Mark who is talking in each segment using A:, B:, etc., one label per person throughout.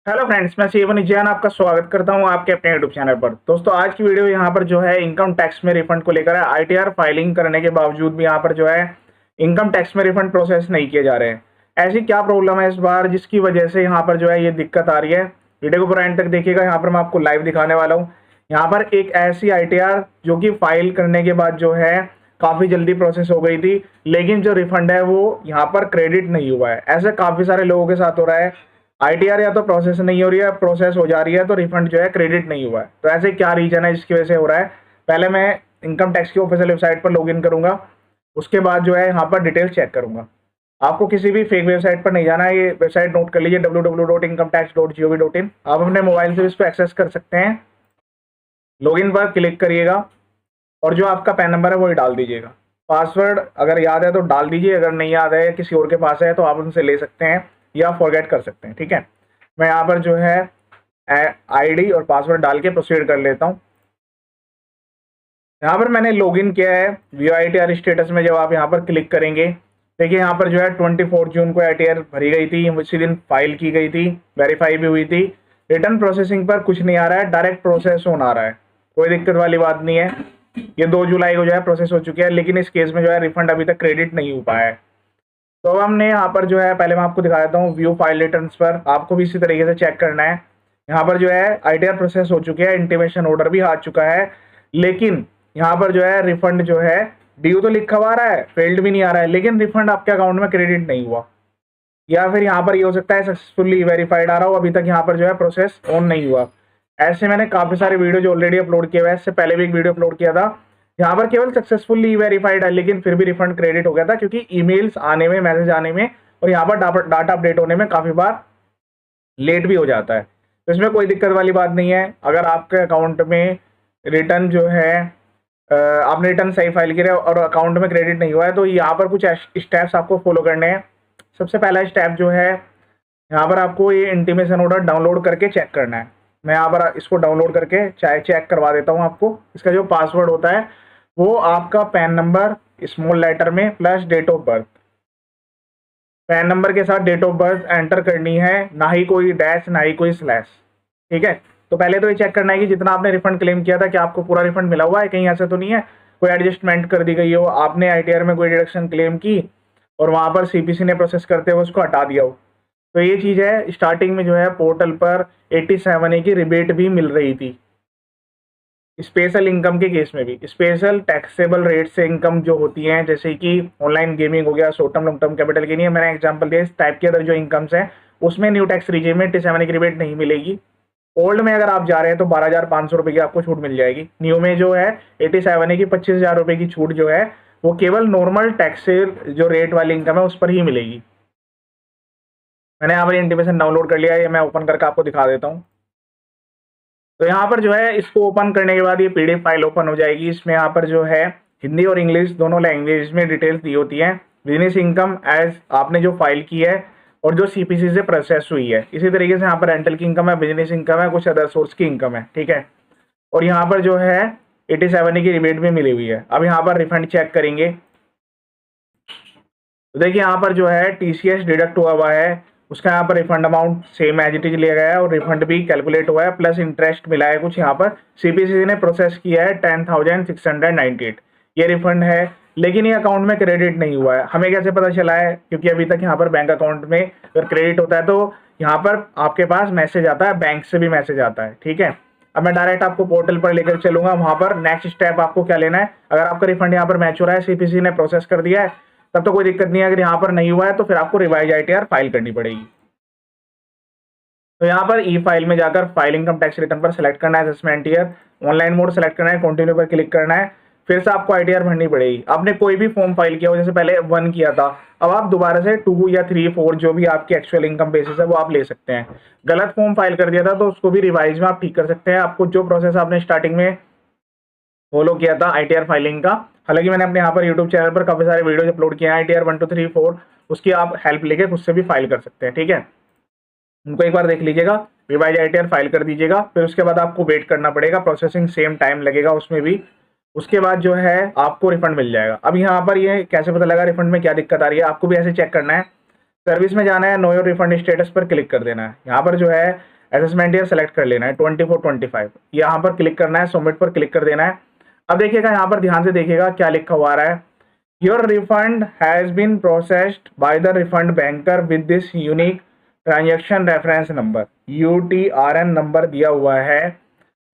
A: Hello friends, मैं शिवन जैन आपका स्वागत करता हूं आपके अपने यूट्यूब चैनल पर। दोस्तों, आज की वीडियो यहां पर जो है इनकम टैक्स में रिफंड को लेकर है। आईटीआर फाइलिंग करने के बावजूद भी यहां पर जो है इनकम टैक्स में रिफंड प्रोसेस नहीं किए जा रहे हैं। ऐसी क्या प्रॉब्लम है इस बार जिसकी वजह से यहां पर जो है ये दिक्कत आ रही है? वीडियो को पूरा एंड तक देखिएगा। यहाँ पर मैं आपको लाइव दिखाने वाला हूँ। यहाँ पर एक ऐसी आईटीआर जो कि फाइल करने के बाद जो है काफी जल्दी प्रोसेस हो गई थी, लेकिन जो रिफंड है वो यहाँ पर क्रेडिट नहीं हुआ है। ऐसे काफी सारे लोगों के साथ हो रहा है। आईटीआर या तो प्रोसेस नहीं हो रही है, प्रोसेस हो जा रही है तो रिफंड जो है क्रेडिट नहीं हुआ है। तो ऐसे क्या रीजन है जिसकी वजह से हो रहा है? पहले मैं इनकम टैक्स की ऑफिशियल वेबसाइट पर लॉगिन करूंगा, उसके बाद जो है यहाँ पर डिटेल चेक करूंगा। आपको किसी भी फेक वेबसाइट पर नहीं जाना है। ये वेबसाइट नोट कर लीजिए, www.incometax.gov.in। आप अपने मोबाइल से इसको एक्सेस कर सकते हैं। लॉगिन पर क्लिक करिएगा और जो आपका पैन नंबर है वही डाल दीजिएगा। पासवर्ड अगर याद है तो डाल दीजिए, अगर नहीं याद है किसी और के पास है तो आप उनसे ले सकते हैं या फॉरगेट कर सकते हैं। ठीक है, मैं यहाँ पर जो है आईडी और पासवर्ड डाल के प्रोसीड कर लेता हूँ। यहाँ पर मैंने लॉगिन किया है। व्यू आईटीआर स्टेटस में जब आप यहाँ पर क्लिक करेंगे, देखिए यहाँ पर जो है 24 जून को आईटीआर भरी गई थी, उसी दिन फाइल की गई थी, वेरीफाई भी हुई थी। रिटर्न प्रोसेसिंग पर कुछ नहीं आ रहा है, डायरेक्ट प्रोसेस ऑन आ रहा है। कोई दिक्कत वाली बात नहीं है। ये 2 जुलाई को जो है प्रोसेस हो चुकी है, लेकिन इस केस में जो है रिफंड अभी तक क्रेडिट नहीं हो पाया है। तो अब हमने यहाँ पर जो है, पहले मैं आपको दिखा देता हूँ व्यू फाइल रिटर्न्स पर। आपको भी इसी तरीके से चेक करना है। यहाँ पर जो है आईटीआर प्रोसेस हो चुकी है, इंटीमेशन ऑर्डर भी आ चुका है, लेकिन यहाँ पर जो है रिफंड जो है ड्यू तो लिखा हुआ आ रहा है, फेल्ड भी नहीं आ रहा है, लेकिन रिफंड आपके अकाउंट में क्रेडिट नहीं हुआ। या फिर यहाँ पर ये हो सकता है सक्सेसफुली वेरीफाइड आ रहा हो, अभी तक यहाँ पर जो है प्रोसेस ऑन नहीं हुआ। ऐसे मैंने काफी सारे वीडियो जो ऑलरेडी अपलोड किए हुए हैं, इससे पहले भी एक वीडियो अपलोड किया था। यहाँ पर केवल सक्सेसफुली वेरीफाइड है, लेकिन फिर भी रिफंड क्रेडिट हो गया था, क्योंकि ईमेल्स आने में, मैसेज आने में और यहाँ पर डाटा अपडेट होने में काफी बार लेट भी हो जाता है। तो इसमें कोई दिक्कत वाली बात नहीं है। अगर आपके अकाउंट में रिटर्न जो है आपने रिटर्न सही फाइल किया और अकाउंट में क्रेडिट नहीं हुआ है, तो यहाँ पर कुछ स्टेप्स आपको फॉलो करने हैं। सबसे पहला स्टेप जो है, यहाँ पर आपको ये इंटीमेशन ऑर्डर डाउनलोड करके चेक करना है। मैं यहाँ पर इसको डाउनलोड करके चाहे चेक करवा देता हूँ आपको। इसका जो पासवर्ड होता है वो आपका पैन नंबर स्मॉल लेटर में plus date of birth. PAN number के साथ डेट ऑफ बर्थ एंटर करनी है, ना ही कोई डैश ना ही कोई स्लैश। ठीक है, तो पहले तो ये चेक करना है कि जितना आपने रिफंड क्लेम किया था क्या आपको पूरा रिफंड मिला हुआ है। कहीं ऐसा तो नहीं है कोई एडजस्टमेंट कर दी गई हो, आपने आईटीआर में कोई डिडक्शन क्लेम की और वहां पर सीपीसी ने प्रोसेस करते हुए उसको हटा दिया हो। तो ये चीज है। स्टार्टिंग में जो है पोर्टल पर 87A की रिबेट भी मिल रही थी। स्पेशल इनकम के केस में भी स्पेशल टैक्सेबल रेट से इनकम जो होती हैं, जैसे कि ऑनलाइन गेमिंग हो गया, short term long term capital के लिए मैंने एग्जांपल दिया, इस टाइप के अदर जो इनकम्स हैं उसमें न्यू टैक्स रिजीम में 87A की रिबेट नहीं मिलेगी। ओल्ड में अगर आप जा रहे हैं तो 12,500 रुपए की आपको छूट मिल जाएगी। न्यू में जो है 87A की 25,000 रुपए की छूट जो है वो केवल नॉर्मल टैक्स जो रेट वाली इनकम है उस पर ही मिलेगी। मैंने यहाँ पर इंटीमेशन डाउनलोड कर लिया है, ये मैं ओपन करके आपको दिखा देता हूँ। तो यहाँ पर जो है इसको ओपन करने के बाद ये पीडीएफ फाइल ओपन हो जाएगी। इसमें यहाँ पर जो है हिंदी और इंग्लिश दोनों लैंग्वेज में डिटेल्स दी होती हैं। बिजनेस इनकम एज आपने जो फाइल की है और जो सीपीसी से प्रोसेस हुई है। इसी तरीके से यहाँ पर रेंटल की इनकम है, बिजनेस इनकम है, कुछ अदर सोर्स की इनकम है। ठीक है, और यहाँ पर जो है 87A की रिबेट भी मिली हुई है। अब यहाँ पर रिफंड चेक करेंगे तो देखिए यहाँ पर जो है टीसीएस डिडक्ट हुआ है, उसका यहाँ पर refund amount same as it is लिया गया है और रिफंड भी कैलकुलेट हुआ है, प्लस इंटरेस्ट मिला है कुछ। यहाँ पर सीपीसी ने प्रोसेस किया है 10,698। ये रिफंड है, लेकिन ये अकाउंट में क्रेडिट नहीं हुआ है। हमें कैसे पता चला है? क्योंकि अभी तक यहाँ पर बैंक अकाउंट में अगर क्रेडिट होता है तो यहाँ पर आपके पास मैसेज आता है, बैंक से भी मैसेज आता है। ठीक है, अब मैं डायरेक्ट आपको पोर्टल पर लेकर चलूंगा। वहां पर नेक्स्ट स्टेप आपको क्या लेना है, अगर आपका रिफंड यहाँ पर मैच हो रहा है, सीपीसी ने प्रोसेस कर दिया है, तब तो कोई दिक्कत नहीं है। अगर यहाँ पर नहीं हुआ है तो फिर आपको रिवाइज आईटीआर फाइल करनी पड़ेगी। तो यहाँ पर ई फाइल में जाकर फाइल इनकम टैक्स रिटर्न पर सेलेक्ट करना है, assessment year, online mode select करना है, कंटिन्यू पर क्लिक करना है। फिर से आपको आईटीआर भरनी पड़ेगी। आपने कोई भी फॉर्म फाइल किया हो, जैसे पहले 1 किया था, अब आप दोबारा से 2 या 3, 4 जो भी आपकी एक्चुअल इनकम बेसिस है वो आप ले सकते हैं। गलत फॉर्म फाइल कर दिया था तो उसको भी रिवाइज में आप ठीक कर सकते हैं। आपको जो प्रोसेस आपने स्टार्टिंग में फॉलो किया था आईटीआर फाइलिंग का, हालांकि मैंने अपने यहाँ पर यूट्यूब चैनल पर काफी सारे वीडियो अपलोड किए हैं आईटीआर 1, 2, 3, 4, उसकी आप हेल्प लेके खुद से भी फाइल कर सकते हैं। ठीक है, उनको एक बार देख लीजिएगा, रिवाइज आईटीआर फाइल कर दीजिएगा। फिर उसके बाद आपको वेट करना पड़ेगा, प्रोसेसिंग सेम टाइम लगेगा उसमें भी। उसके बाद जो है आपको रिफंड मिल जाएगा। अब यहाँ पर ये कैसे पता लगा रिफंड में क्या दिक्कत आ रही है, आपको भी ऐसे चेक करना है। सर्विस में जाना है, नो योर रिफंड स्टेटस पर क्लिक कर देना है। यहाँ पर जो है असेसमेंट ईयर सेलेक्ट कर लेना है 24-25, यहाँ पर क्लिक करना है, सबमिट पर क्लिक कर देना है। अब देखिएगा यहाँ पर ध्यान से देखिएगा क्या लिखा हुआ आ रहा है, your refund has been processed by the refund banker with this unique transaction reference number, UTRN number दिया हुआ है।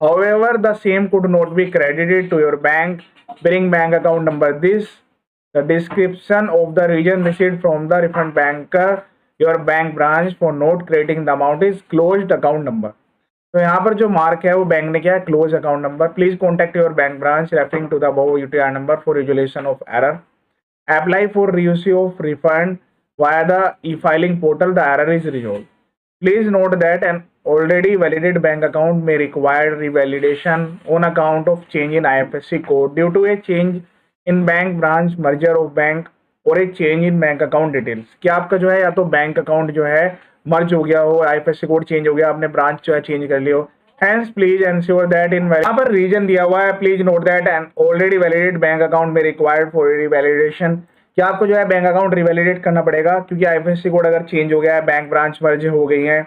A: However, the same could not be credited to your bank. Bring bank account number this. The description of the region received from the refund banker, your bank branch for not crediting the amount is closed account number. तो यहाँ पर जो mark है वो bank ने क्या है, close account number. Please contact your bank branch referring to the above UTR number for resolution of error. Apply for reissue of refund via the e-filing portal. The error is resolved. Please note that an already validated bank account may require revalidation on account of change in IFSC code due to a change in bank branch, merger of bank और एक change in bank account details. क्या आपका जो है या तो bank account जो है मर्ज हो गया हो, IFSC कोड चेंज हो गया, आपने ब्रांच जो है चेंज कर लिया हो। Hence, please ensure that in यहाँ पर रीजन दिया हुआ है, please note that an already validated bank account में रिक्वायर्ड फॉर रिवैलिडेशन। क्या आपको जो है बैंक अकाउंट रिवैलिडेट करना पड़ेगा, क्योंकि IFSC कोड अगर चेंज हो गया है, बैंक ब्रांच मर्ज हो गई है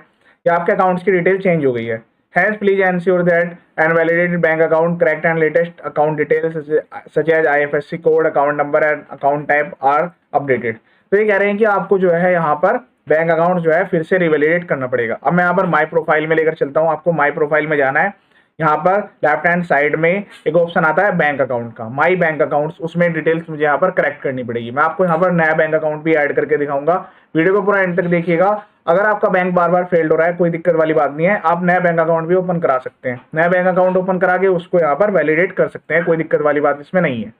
A: या आपके अकाउंट्स की डिटेल चेंज हो गई है। Hence, please ensure that an validated bank account, correct and latest account details such as IFSC code, account number and account type are updated। तो ये कह रहे हैं कि आपको जो है यहाँ पर बैंक अकाउंट जो है फिर से रिवैलिडेट करना पड़ेगा। अब मैं यहाँ पर माई प्रोफाइल में लेकर चलता हूँ, आपको माई प्रोफाइल में जाना है। यहाँ पर लेफ्ट हैंड साइड में एक ऑप्शन आता है बैंक अकाउंट का, माई बैंक अकाउंट्स, उसमें डिटेल्स मुझे यहाँ पर करेक्ट करनी पड़ेगी। मैं आपको यहाँ पर नया बैंक अकाउंट भी ऐड करके दिखाऊंगा, वीडियो को पूरा एंड तक देखिएगा। अगर आपका बैंक बार बार फेल्ड हो रहा है, कोई दिक्कत वाली बात नहीं है, आप नया बैंक अकाउंट भी ओपन करा सकते हैं। नया बैंक अकाउंट ओपन करा के उसको यहाँ पर वैलिडेट कर सकते हैं, कोई दिक्कत वाली बात इसमें नहीं है।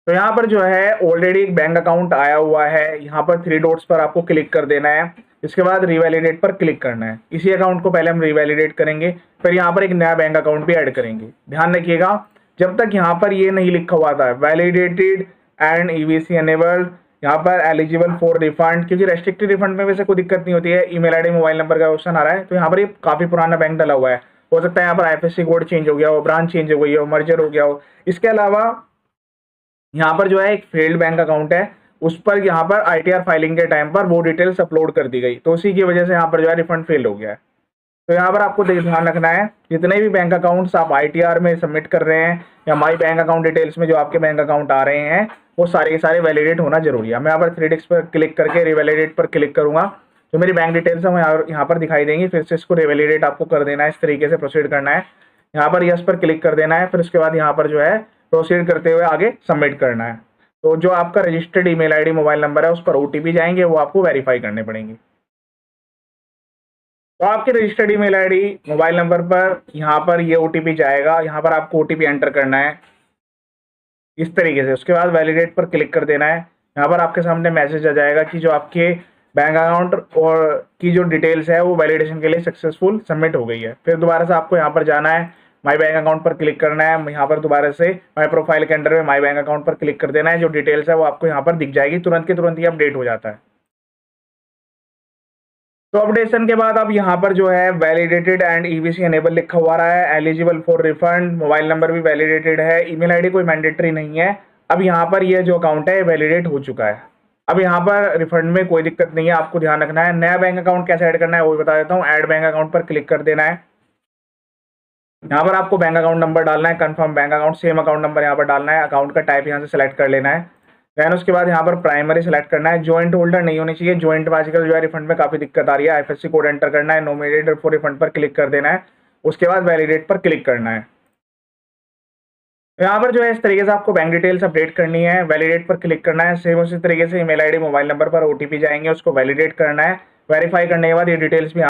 A: तो यहाँ पर जो है ऑलरेडी एक बैंक अकाउंट आया हुआ है, यहाँ पर 3 डॉट्स पर आपको क्लिक कर देना है। इसके बाद रिवैलिडेट पर क्लिक करना है। इसी अकाउंट को पहले हम रिवैलिडेट करेंगे, फिर यहाँ पर एक नया बैंक अकाउंट भी ऐड करेंगे। ध्यान रखिएगा, जब तक यहाँ पर ये नहीं लिखा हुआ था वैलिडेटेड एंड EVC एनेबल्ड, यहाँ पर एलिजिबल फॉर रिफंड, क्योंकि रेस्ट्रिक्टेड रिफंड में वैसे कोई दिक्कत नहीं होती है, ईमेल ID मोबाइल नंबर का ऑप्शन आ रहा है। तो यहाँ पर ये काफी पुराना बैंक डाला हुआ है, हो सकता है यहाँ पर IFSC कोड चेंज हो गया हो, ब्रांच चेंज हो गई हो, मर्जर हो गया हो। इसके अलावा यहाँ पर जो है एक फेल्ड बैंक अकाउंट है, उस पर यहाँ पर ITR फाइलिंग के टाइम पर वो डिटेल्स अपलोड कर दी गई, तो उसी की वजह से यहाँ पर जो है रिफंड फेल हो गया है। तो यहाँ पर आपको ध्यान रखना है, जितने भी बैंक अकाउंट्स आप ITR में सबमिट कर रहे हैं या माई बैंक अकाउंट डिटेल्स में जो आपके बैंक अकाउंट आ रहे हैं, वो सारे के सारे वैलिडेट होना जरूरी है। मैं यहाँ पर 3 टिक्स पर क्लिक करके रिवैलिडेट पर क्लिक करूंगा, जो मेरी बैंक डिटेल्स है यहाँ पर दिखाई देंगी। फिर से इसको रिवैलिडेट आपको कर देना है, इस तरीके से प्रोसीड करना है। यहाँ पर यस पर क्लिक कर देना है, फिर उसके बाद यहाँ पर जो है प्रोसीड करते हुए आगे सबमिट करना है। तो जो आपका registered email ID mobile number है उस पर OTP जाएंगे, वो आपको वेरीफाई करने पड़ेंगे। तो आपके registered email ID mobile number पर यहाँ पर ये OTP जाएगा, यहाँ पर आपको OTP एंटर करना है इस तरीके से। उसके बाद वैलिडेट पर क्लिक कर देना है। यहाँ पर आपके सामने मैसेज आ जाएगा कि जो आपके बैंक अकाउंट और की जो डिटेल्स है वो वैलिडेशन के लिए सक्सेसफुल सबमिट हो गई है। फिर दोबारा से आपको यहाँ पर जाना है, माई बैंक अकाउंट पर क्लिक करना है। यहाँ पर दोबारा से माई प्रोफाइल के अंडर में माई बैंक अकाउंट पर क्लिक कर देना है। जो डिटेल्स है वो आपको यहाँ पर दिख जाएगी, तुरंत के तुरंत ही अपडेट हो जाता है। तो अपडेशन के बाद अब यहाँ पर जो है वैलिडेटेड एंड EVC एनेबल लिखा हुआ रहा है, eligible for refund, mobile number भी वैलिडेटेड है, ईमेल ID कोई मैंडेटरी नहीं है। अब यहाँ पर ये जो अकाउंट है वैलिडेट हो चुका है। अब यहाँ पर रिफंड में कोई दिक्कत नहीं है, आपको ध्यान रखना है। नया बैंक अकाउंट कैसे ऐड करना है वो भी बता देता हूँ। ऐड बैंक अकाउंट पर क्लिक कर देना है। यहाँ पर आपको बैंक अकाउंट नंबर डालना है, confirm bank account, same account number यहाँ पर डालना है, अकाउंट का टाइप यहाँ से सेलेक्ट कर लेना है। देन उसके बाद यहाँ पर प्राइमरी सेलेक्ट करना है, जॉइंट होल्डर नहीं होनी चाहिए। जॉइंट में आजकल जो है रिफंड में काफी दिक्कत आ रही है। IFSC कोड एंटर करना है, नॉमिनेटेड फॉर रिफंड पर क्लिक कर देना है। उसके बाद वैलिडेट पर क्लिक करना है। यहाँ पर जो है इस तरीके से आपको बैंक डिटेल्स अपडेट करनी है, वैलिडेट पर क्लिक करना है। सेम उसी तरीके से ईमेल ID मोबाइल नंबर पर OTP जाएंगे, उसको वैलिडेट करना है। वेरीफाई करने के बाद ये डिटेल्स भी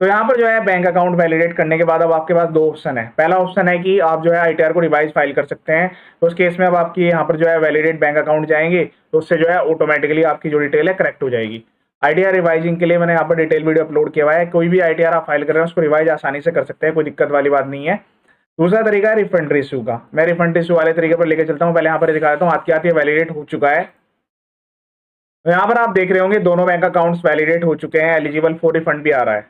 A: तो यहाँ पर जो है बैंक अकाउंट वैलिडेट करने के बाद अब आपके पास 2 ऑप्शन है। पहला ऑप्शन है कि आप जो है ITR को रिवाइज फाइल कर सकते हैं। तो उस केस में अब आपकी यहाँ पर जो है वैलिडेट बैंक अकाउंट जाएंगे, तो उससे जो है ऑटोमेटिकली आपकी जो डिटेल है करेक्ट हो जाएगी। ITR रिवाइजिंग के लिए मैंने यहाँ पर डिटेल वीडियो अपलोड किया हुआ है। कोई भी ITR आप फाइल कर रहे हैं उसको रिवाइज आसानी से कर सकते हैं, कोई दिक्कत वाली बात नहीं है। दूसरा तरीका है रिफंड इशू का। मैं रिफंड इशू वाले तरीके पर लेकर चलता हूँ। पहले यहाँ पर दिखा देता हूँ आपके हाथ ये वैलिडेट हो चुका है। तो यहाँ पर आप देख रहे होंगे दोनों बैंक अकाउंट्स वैलिडेट हो चुके हैं, एलिजिबल फॉर रिफंड भी आ रहा है।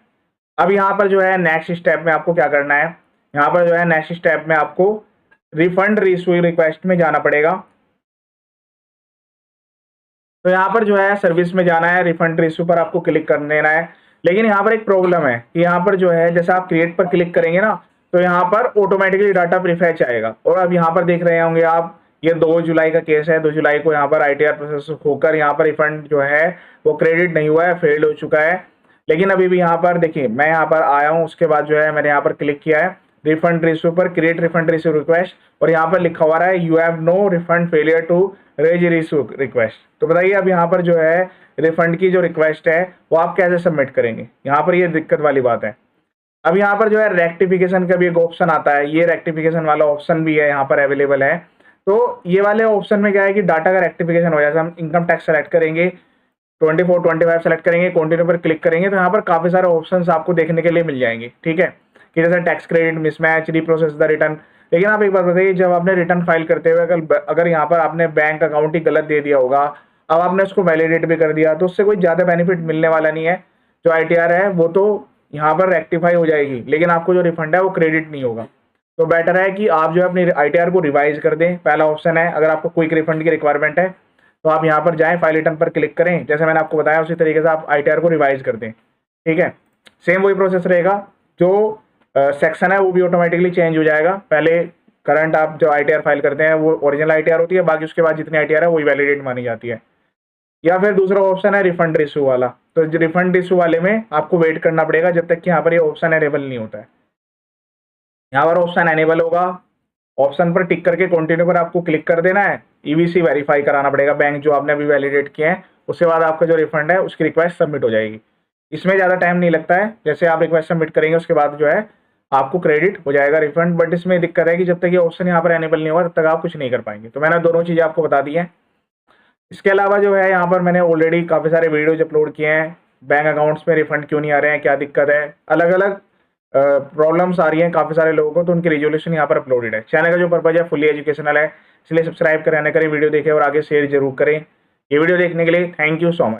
A: अब यहाँ पर जो है नेक्स्ट स्टेप में आपको क्या करना है, यहाँ पर जो है नेक्स्ट स्टेप में आपको रिफंड रीइश्यू रिक्वेस्ट में जाना पड़ेगा। तो यहाँ पर जो है सर्विस में जाना है, रिफंड रिसीव पर आपको क्लिक कर देना है। लेकिन यहाँ पर एक प्रॉब्लम है कि यहाँ पर जो है जैसे आप क्रिएट पर क्लिक करेंगे ना, तो यहाँ पर ऑटोमेटिकली डाटा प्रीफेच आएगा। और अब यहाँ पर देख रहे होंगे आप, ये 2 जुलाई का केस है। 2 जुलाई को यहाँ पर ITR प्रोसेस होकर यहाँ पर रिफंड जो है वो क्रेडिट नहीं हुआ है, फेल्ड हो चुका है। लेकिन अभी भी यहाँ पर देखिए, मैं यहाँ पर आया हूँ, उसके बाद जो है मैंने यहाँ पर क्लिक किया है रिफंड रिसीव पर, क्रिएट रिफंड रिसीव रिक्वेस्ट, और यहाँ पर लिखा हुआ है you have no refund failure to raise receive request. तो बताइए अब यहाँ पर जो है रिफंड की जो रिक्वेस्ट है वो आप कैसे सबमिट करेंगे, यहाँ पर ये दिक्कत वाली बात है। अब यहाँ पर जो है रेक्टिफिकेशन का भी एक ऑप्शन आता है, ये रेक्टिफिकेशन वाला ऑप्शन भी है यहाँ पर अवेलेबल है। तो ये वाले ऑप्शन में क्या है कि डाटा का रेक्टिफिकेशन हो जाए। हम इनकम टैक्स सेलेक्ट करेंगे, 24 25 सेलेक्ट करेंगे, कंटिन्यू पर क्लिक करेंगे, तो यहाँ पर काफी सारे ऑप्शंस आपको देखने के लिए मिल जाएंगे। ठीक है, कि जैसे tax credit, mismatch, reprocess the return. लेकिन आप एक बात बताइए, जब आपने रिटर्न फाइल करते हुए अगर यहाँ पर आपने बैंक अकाउंट ही गलत दे दिया होगा, अब आपने उसको वैलिडेट भी कर दिया, तो उससे कोई ज्यादा बेनिफिट मिलने वाला नहीं है। जो ITR है वो तो यहाँ पर रेक्टिफाई हो जाएगी, लेकिन आपको जो रिफंड है वो क्रेडिट नहीं होगा। तो बेटर है कि आप जो है अपनी ITR को रिवाइज कर दें। पहला ऑप्शन है, अगर आपको क्विक रिफंड की रिक्वायरमेंट है तो आप यहाँ पर जाएं, फाइल रिटर्न पर क्लिक करें, जैसे मैंने आपको बताया उसी तरीके से आप ITR को रिवाइज कर दें। ठीक है, सेम वही प्रोसेस रहेगा, जो सेक्शन है वो भी ऑटोमेटिकली चेंज हो जाएगा। पहले करंट आप जो ITR फाइल करते हैं वो ओरिजिनल ITR होती है, बाकी उसके बाद जितनी ITR है वही वैलिडेट मानी जाती है। या फिर दूसरा ऑप्शन है रिफंड रिसीव वाला, तो रिफंड रिसीव वाले में आपको वेट करना पड़ेगा जब तक कि यहाँ पर ये ऑप्शन एनेबल नहीं होता है। यहाँ पर ऑप्शन एनेबल होगा, ऑप्शन पर टिक करके कंटिन्यू पर आपको क्लिक कर देना है। EVC वेरीफाई कराना पड़ेगा बैंक जो आपने अभी वैलिडेट किए हैं, उसके बाद आपका जो रिफंड है उसकी रिक्वेस्ट सबमिट हो जाएगी। इसमें ज़्यादा टाइम नहीं लगता है, जैसे आप रिक्वेस्ट सबमिट करेंगे उसके बाद जो है आपको क्रेडिट हो जाएगा रिफंड। बट इसमें दिक्कत है कि जब तक ये ऑप्शन यहाँ पर एनेबल नहीं होगा तब तक आप कुछ नहीं कर पाएंगे। तो मैंने दोनों चीज़ें आपको बता दी हैं। इसके अलावा जो है यहाँ पर मैंने ऑलरेडी काफ़ी सारे वीडियोज अपलोड किए हैं, बैंक अकाउंट्स में रिफंड क्यों नहीं आ रहे हैं, क्या दिक्कत है, अलग अलग प्रॉब्लम्स आ रही हैं काफ़ी सारे लोगों को, तो उनकी रिजोल्यूशन यहाँ पर अपलोडेड है। चैनल का जो पर्पज है फुली एजुकेशनल है, इसलिए सब्सक्राइब करें, वीडियो देखें और आगे शेयर जरूर करें। ये वीडियो देखने के लिए थैंक यू सो मच।